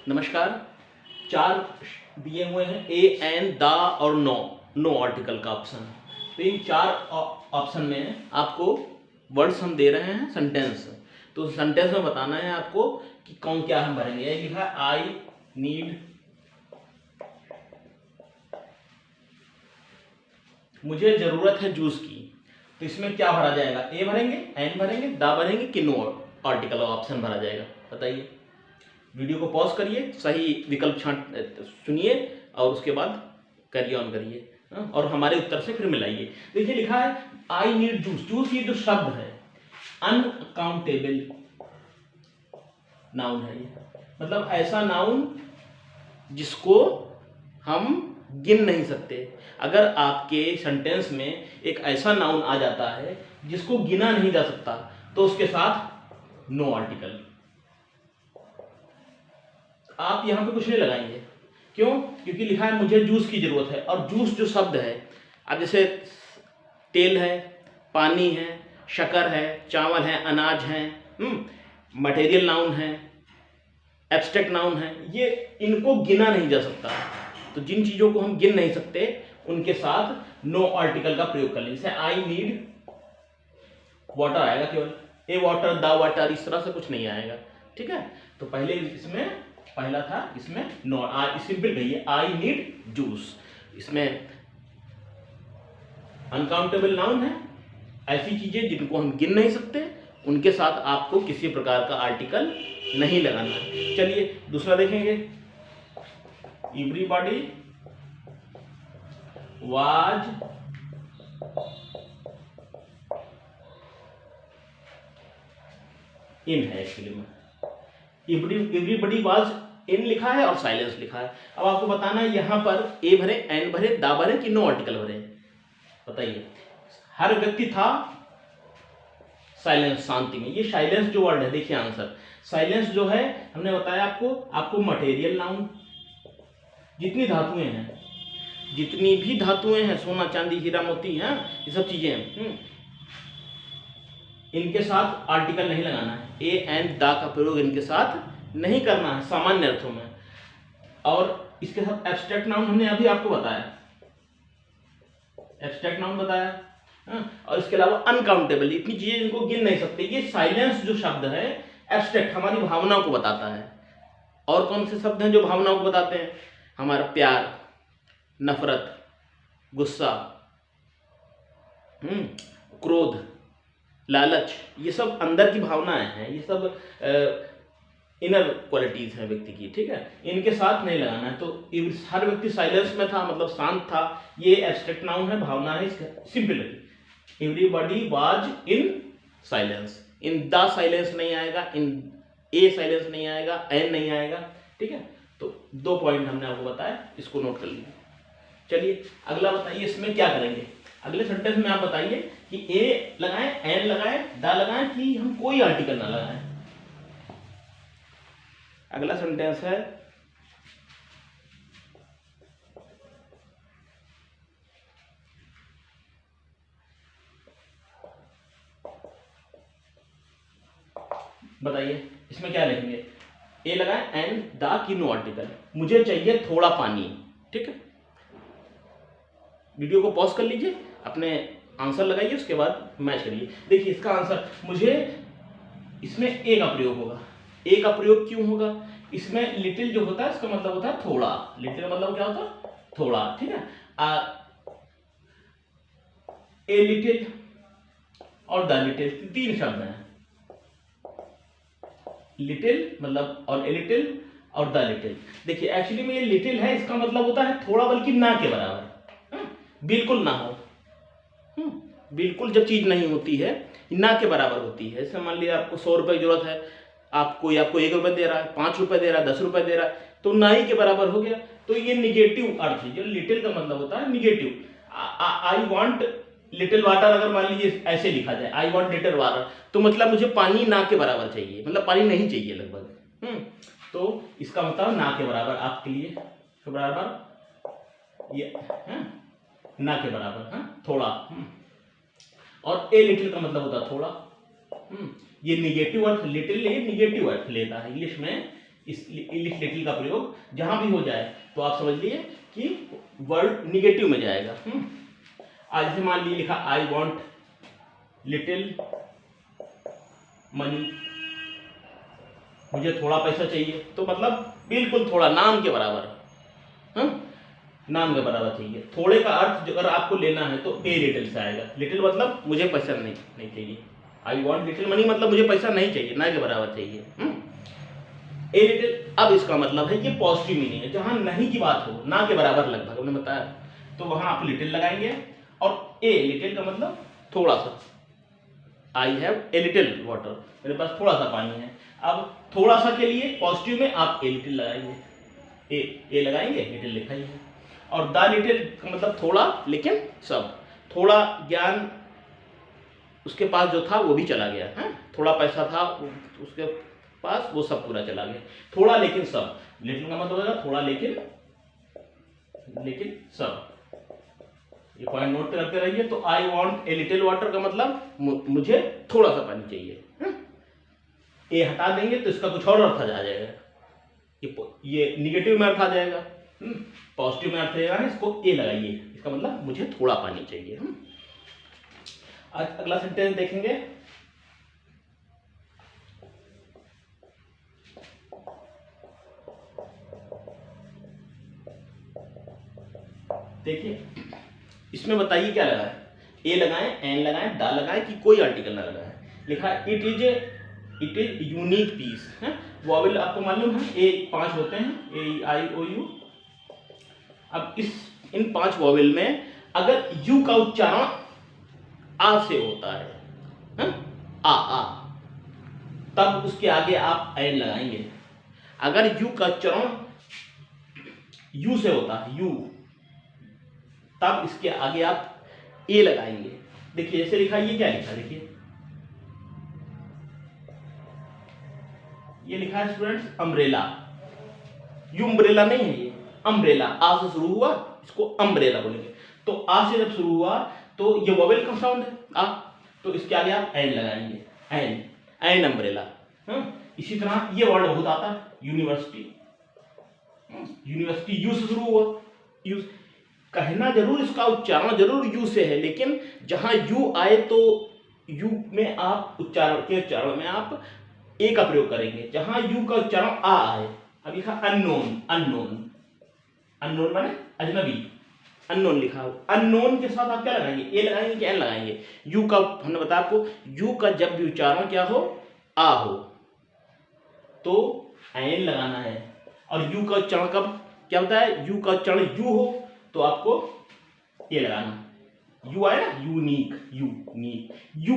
नमस्कार। चार दिए हुए हैं, ए एन द और नो, नो आर्टिकल का ऑप्शन। तो इन चार ऑप्शन में आपको वर्ड्स हम दे रहे हैं, सेंटेंस। तो सेंटेंस में बताना है आपको कि कौन क्या हम भरेंगे। ये लिखा है आई नीड, मुझे जरूरत है जूस की। तो इसमें क्या भरा जाएगा? ए भरेंगे, एन भरेंगे, द भरेंगे कि नो आर्टिकल ऑप्शन भरा जाएगा? बताइए। वीडियो को पॉज करिए, सही विकल्प छांट सुनिए और उसके बाद कैरी ऑन करिए और हमारे उत्तर से फिर मिलाइए। देखिए लिखा है आई नीड जूस। जूस ये जो शब्द है अनकाउंटेबल नाउन है। ये मतलब ऐसा नाउन जिसको हम गिन नहीं सकते। अगर आपके सेंटेंस में एक ऐसा नाउन आ जाता है जिसको गिना नहीं जा सकता तो उसके साथ नो आर्टिकल। आप यहां पे कुछ नहीं लगाएंगे। क्यों? क्योंकि लिखा है मुझे जूस की जरूरत है। और जूस जो शब्द है, अब जैसे तेल है, पानी है, शक्कर है, चावल है, अनाज है, मटेरियल नाउन है, एब्स्ट्रैक्ट नाउन है, ये इनको गिना नहीं जा सकता। तो जिन चीजों को हम गिन नहीं सकते उनके साथ नो आर्टिकल का प्रयोग कर लें। जैसे आई नीड वाटर आएगा, केवल ए वाटर, द वाटर, इस तरह से कुछ नहीं आएगा। ठीक है। तो पहले इसमें पहला था, इसमें नो, सिंपल कहिए आई नीड जूस। इसमें अनकाउंटेबल नाउन है, ऐसी चीजें जिनको हम गिन नहीं सकते, उनके साथ आपको किसी प्रकार का आर्टिकल नहीं लगाना है। चलिए दूसरा देखेंगे। एवरीबॉडी वाज इन है, एक्चुअली में एवरीबॉडी वाज इन लिखा है और साइलेंस लिखा है। अब आपको बताना है यहां पर ए भरे, एन भरे, दा भरे कि नो आर्टिकल भरे? बताइए। हर व्यक्ति था साइलेंस, शांति में। ये साइलेंस जो वर्ड है, देखिए आंसर। साइलेंस जो है हमने बताया आपको मटेरियल नाउन, जितनी धातुएं हैं, जितनी भी धातुएं हैं, सोना चांदी हीरा मोती हैं, ये सब चीजें हैं, इनके साथ आर्टिकल नहीं लगाना है। ए एंड द का प्रयोग इनके साथ नहीं करना है सामान्य अर्थों में। और इसके साथ एब्स्ट्रैक्ट नाउन हमने अभी आपको बताया, एब्स्ट्रैक्ट नाउन बताया। और इसके अलावा अनकाउंटेबल, इतनी चीजें जिनको गिन नहीं सकते। ये साइलेंस जो शब्द है एब्स्ट्रैक्ट, हमारी भावनाओं को बताता है। और कौन से शब्द हैं जो भावनाओं को बताते हैं? हमारा प्यार, नफरत, गुस्सा, क्रोध, लालच, ये सब अंदर की भावनाएं हैं, ये सब इनर क्वालिटीज हैं व्यक्ति की। ठीक है, इनके साथ नहीं लगाना है। तो हर व्यक्ति साइलेंस में था, मतलब शांत था, ये एब्स्ट्रैक्ट नाउन है, भावना है, simple. Everybody was in silence. In the silence नहीं आएगा, इन ए साइलेंस नहीं आएगा, एन नहीं आएगा। ठीक है। तो 2 पॉइंट हमने आपको बताया, इसको नोट कर लीजिए। चलिए अगला बताइए, इसमें क्या करेंगे? अगले सेंटेंस में आप बताइए कि ए लगाएं, एन लगाएं, द लगाएं कि हम कोई आर्टिकल ना लगाएं। अगला सेंटेंस है बताइए, इसमें क्या लिखेंगे? ए लगाएं, एन द की नो आर्टिकल। मुझे चाहिए थोड़ा पानी। ठीक है, वीडियो को पॉज कर लीजिए, अपने आंसर लगाइए, उसके बाद मैच करिए। देखिए इसका आंसर, मुझे इसमें ए का प्रयोग होगा। ए का प्रयोग क्यों होगा? इसमें लिटिल जो होता है इसका मतलब होता है थोड़ा। लिटिल मतलब क्या होता है? थोड़ा। ठीक है। ए लिटिल और द लिटिल, 3 शब्द हैं। लिटिल मतलब और ए लिटिल और द लिटिल। देखिए एक्चुअली में ये लिटिल है, इसका मतलब होता है थोड़ा, बल्कि ना के बराबर। बिल्कुल ना हो, बिल्कुल जब चीज नहीं होती है, ना के बराबर होती है। जैसे मान लिया आपको 100 रुपए की जरूरत है, आपको 1 रुपए दे रहा है, 5 रुपए दे रहा है, 10 रुपए दे रहा है, तो ना ही के बराबर हो गया। तो ये निगेटिव अर्थ है। जो लिटिल का मतलब होता है negative. I want little water, अगर मान लीजिए ऐसे लिखा जाए, आई वॉन्ट लिटिल वाटर, तो मतलब मुझे पानी ना के बराबर चाहिए, मतलब पानी नहीं चाहिए लगभग। तो इसका मतलब ना के बराबर आपके लिए, के बराबर ये ना के बराबर, थोड़ा। और ए लिटिल का मतलब होता थोड़ा। ये निगेटिव अर्थ, लिटिल ये निगेटिव अर्थ लेता है। इंग्लिश में इस लिटिल का प्रयोग जहां भी हो जाए तो आप समझ लिए कि वर्ड निगेटिव में जाएगा। आज जैसे मान लीजिए लिखा आई वॉन्ट लिटिल मनी, मुझे थोड़ा पैसा चाहिए, तो मतलब बिल्कुल थोड़ा, नाम के बराबर। नाम के बराबर चाहिए। थोड़े का अर्थ अगर आपको लेना है तो ए लिटिल से आएगा। लिटिल मतलब मुझे पैसा नहीं चाहिए। आई वॉन्ट लिटिल मनी मतलब मुझे पैसा नहीं चाहिए, ना के बराबर चाहिए। ए लिटिल, अब इसका मतलब है ये पॉजिटिव मीनिंग है, जहां नहीं की बात हो, ना के बराबर लगभग हमने बताया, तो वहां आप लिटिल लगाएंगे। और ए लिटिल का मतलब थोड़ा सा। I have a little water, मेरे पास थोड़ा सा पानी है। अब थोड़ा सा के लिए पॉजिटिव में आप ए लिटिल लगाएंगे, ए लगाएंगे, लिटिल लिखाइए। और द लिटिल का मतलब थोड़ा लेकिन सब। थोड़ा ज्ञान उसके पास जो था वो भी चला गया है, थोड़ा पैसा था उसके पास, वो सब पूरा चला गया। थोड़ा लेकिन सब, लिटिल का मतलब होगा थोड़ा लेकिन सब। ये पॉइंट नोट करते रहिए। तो I want a little water का मतलब मुझे थोड़ा सा पानी चाहिए। ए हटा देंगे तो इसका कुछ और अर्थ आ जाएगा, ये निगेटिव में अर्थ आ जाएगा। पॉजिटिव में अर्थ रहेगा, इसको ए लगाइए, इसका मतलब मुझे थोड़ा पानी चाहिए। आज अगला सेंटेंस देखेंगे। देखिए इसमें बताइए क्या लगा है, ए लगाएं, एन लगाएं, दा लगाएं कि कोई आर्टिकल ना लगाएं। लिखा है इट इज यूनिक पीस है। वॉवेल आपको मालूम है ए 5 होते हैं, ए आई ओ यू। अब इन 5 वॉवेल में अगर यू का उच्चारण आ से होता है, आ, तब उसके आगे आप एन लगाएंगे। अगर यू का उच्चारण यू से होता है, यू, तब इसके आगे आप ए लगाएंगे। देखिए जैसे लिखा, ये क्या लिखा, देखिए ये लिखा है स्टूडेंट्स अम्ब्रेला। यू अम्ब्रेला नहीं है, ये अम्ब्रेला। आ से शुरू हुआ, इसको अम्ब्रेला बोलेंगे। तो आ से जब शुरू हुआ तो ये वोवेल का साउंड है आ, तो इसके आगे आप एन लगाएंगे, एन अम्ब्रेला। इसी तरह ये वर्ड बहुत आता है, यूनिवर्सिटी। यूनिवर्सिटी यू से शुरू हुआ, यू कहना जरूर, इसका उच्चारण जरूर यू से है, लेकिन जहां यू आए तो यू में आप उच्चारण में आप ए का प्रयोग करेंगे। जहां यू का उच्चारण आ आए, अब लिखा अननोन माने अजनबी, अननोन लिखा हो। अननोन के साथ आप क्या लगाएंगे, ए लगाएंगे कि एन लगाएंगे। यू का हमने बताया आपको, यू का जब भी उच्चारण क्या हो, आ हो, तो एन लगाना है। और यू का उच्चारण कब क्या होता है, यू का उच्चारण यू हो तो आपको ए लगाना। यू आए ना, यूनिक, यू,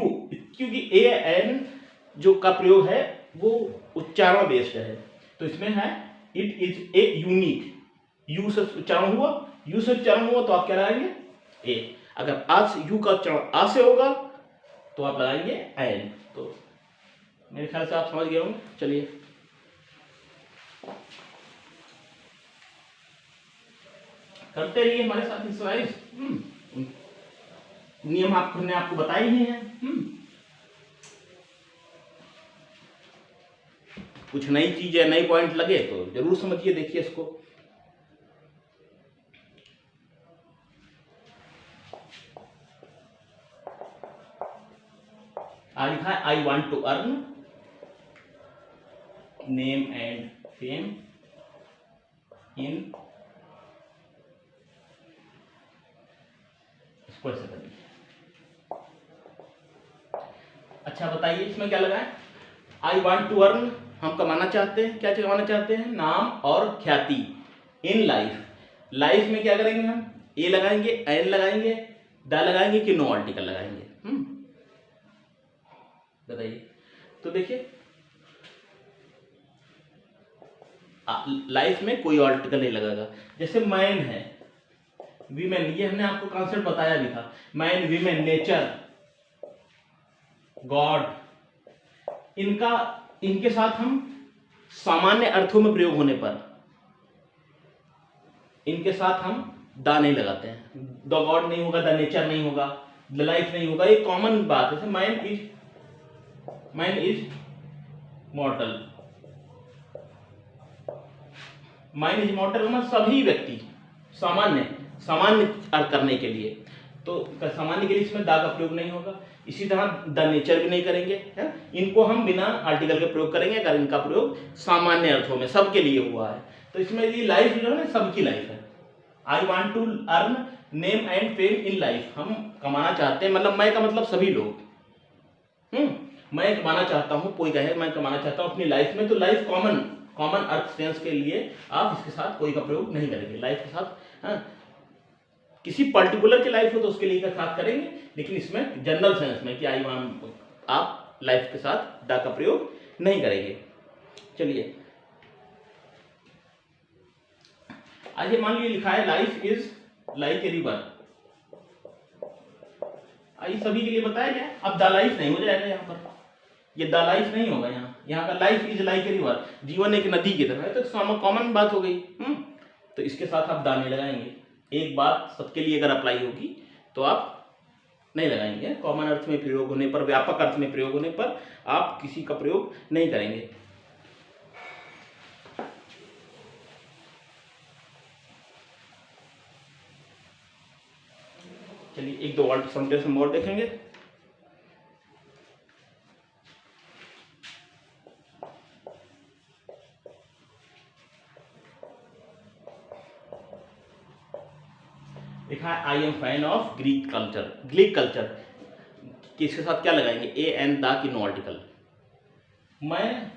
क्योंकि ए एन जो का प्रयोग है वो उच्चारण बेस्ड है। तो इसमें है it is a unique, you से उच्चारण हुआ, तो आप क्या लगाएंगे, ए। अगर आज यू का उच्चारण आ से होगा तो आप लगाएंगे एन। तो मेरे ख्याल से आप समझ गए होंगे। चलिए करते रहिए हमारे साथ एक्सरसाइज। नियम हमने आपको बताए ही हैं। कुछ नई चीज है, नई पॉइंट लगे तो जरूर समझिए, देखिए इसको। आज लिखा है I want to earn name and fame in, इसको ऐसे करिए। अच्छा बताइए इसमें क्या लगा है, आई वांट टू अर्न, हम कमाना चाहते हैं, क्या कमाना चाहते हैं, नाम और ख्याति इन लाइफ। लाइफ में क्या करेंगे हम, ए लगाएंगे, एन लगाएंगे, दा लगाएंगे कि नो आर्टिकल लगाएंगे, बताइए। तो देखिए लाइफ में कोई आर्टिकल नहीं लगेगा। जैसे मैन है, वीमेन, ये हमने आपको कॉन्सेप्ट बताया भी था। मैन, वीमेन, नेचर, गॉड, इनके साथ हम सामान्य अर्थों में प्रयोग होने पर इनके साथ हम दा नहीं लगाते हैं। द गॉड नहीं होगा, द नेचर नहीं होगा, द लाइफ नहीं होगा, ये कॉमन बात है। मैन इज मॉर्टल, माइन इज मॉर्टल मतलब सभी व्यक्ति, सामान्य अर्थ करने के लिए, तो सामान्य के लिए इसमें दा का प्रयोग नहीं होगा। इसी तरह द नेचर भी नहीं करेंगे, है? इनको हम बिना आर्टिकल के प्रयोग करेंगे अगर इनका प्रयोग सामान्य अर्थों में सबके लिए हुआ है। तो इसमें ये लाइफ जो है ना सबकी लाइफ है। I want to earn name and fame in life, हम कमाना चाहते हैं, मतलब मैं का मतलब सभी लोग, मैं कमाना चाहता हूँ, कोई कहे मैं कमाना चाहता हूँ अपनी लाइफ में, तो लाइफ कॉमन अर्थ सेंस के लिए आप इसके साथ कोई का प्रयोग नहीं करेंगे। लाइफ के साथ, हाँ, किसी पर्टिकुलर की लाइफ हो तो उसके लिए का साथ करेंगे, लेकिन इसमें जनरल सेंस में कि आई वांट, आप लाइफ के साथ दा का प्रयोग नहीं करेंगे। चलिए आज ये मान लीजिए लिखा है life is like a river, ये सभी के लिए बताया गया। अब द लाइफ नहीं हो जाएगा यहाँ पर, ये द लाइफ नहीं होगा, यहाँ का life is like a river, जीवन एक नदी की तरह है, तो कॉमन बात हो गई। तो इसके साथ आप दा नहीं लगाएंगे। एक बात सबके लिए अगर अप्लाई होगी तो आप नहीं लगाएंगे। कॉमन अर्थ में प्रयोग होने पर, व्यापक अर्थ में प्रयोग होने पर आप किसी का प्रयोग नहीं करेंगे। चलिए एक दो वर्ड सेंटेंस हम और देखेंगे। लिखा है I am fan of Greek culture. Greek culture किसके साथ क्या लगाएंगे, ए एंड दा की नो आर्टिकल। मैं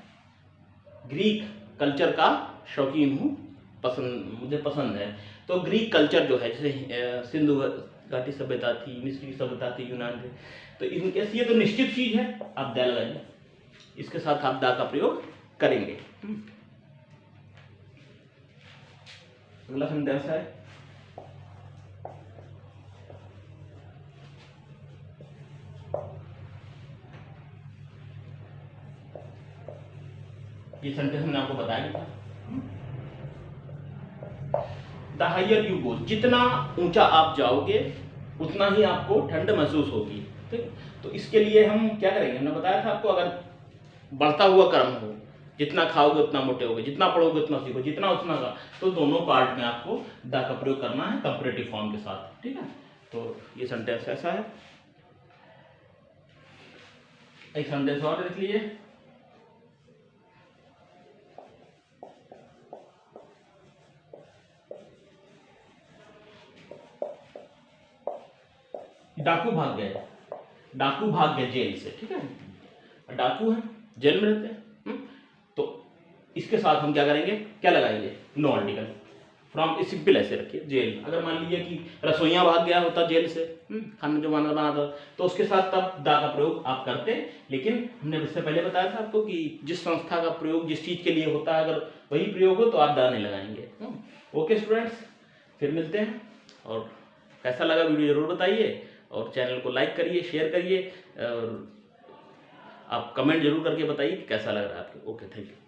ग्रीक कल्चर का शौकीन हूँ, मुझे पसंद है। तो ग्रीक कल्चर जो है, जैसे सिंधु घाटी सभ्यता थी, मिस्री सभ्यता थी, यूनान थी, तो इनके ये तो निश्चित चीज है, आप दा लगाएंगे, इसके साथ आप दा का प्रयोग करेंगे। अगला सेंटेंस है ये सेंटेंस मैंने आपको बताया था, द हायर यू गो, जितना ऊंचा आप जाओगे उतना ही आपको ठंड महसूस होगी। ठीक, तो इसके लिए हम क्या करेंगे, हमने बताया था आपको, अगर बढ़ता हुआ क्रम हो, जितना खाओगे उतना मोटे होगे, जितना पढ़ोगे उतना सीखो, जितना उतना का, तो दोनों पार्ट में आपको द का प्रयोग करना है कंपैरेटिव फॉर्म के साथ। ठीक है, तो ये सेंटेंस ऐसा है। एक सेंटेंस और देख लीजिए, डाकू भाग गए जेल से। ठीक है, डाकू है, जेल में रहते हैं, तो इसके साथ हम क्या करेंगे, क्या लगाएंगे, नो आर्टिकल। फ्रॉम सिंपल ऐसे रखिए, जेल। अगर मान लीजिए कि रसोइया भाग गया होता जेल से, खाना जो बनाता, तो उसके साथ तब दा का प्रयोग आप करते। लेकिन हमने इससे पहले बताया था आपको कि जिस संस्था का प्रयोग जिस चीज के लिए होता है, अगर वही प्रयोग हो तो आप दा नहीं लगाएंगे। ओके स्टूडेंट्स, फिर मिलते हैं, और कैसा लगा वीडियो जरूर बताइए, और चैनल को लाइक करिए, शेयर करिए, और आप कमेंट जरूर करके बताइए कि कैसा लग रहा है आपको। Okay, thank you.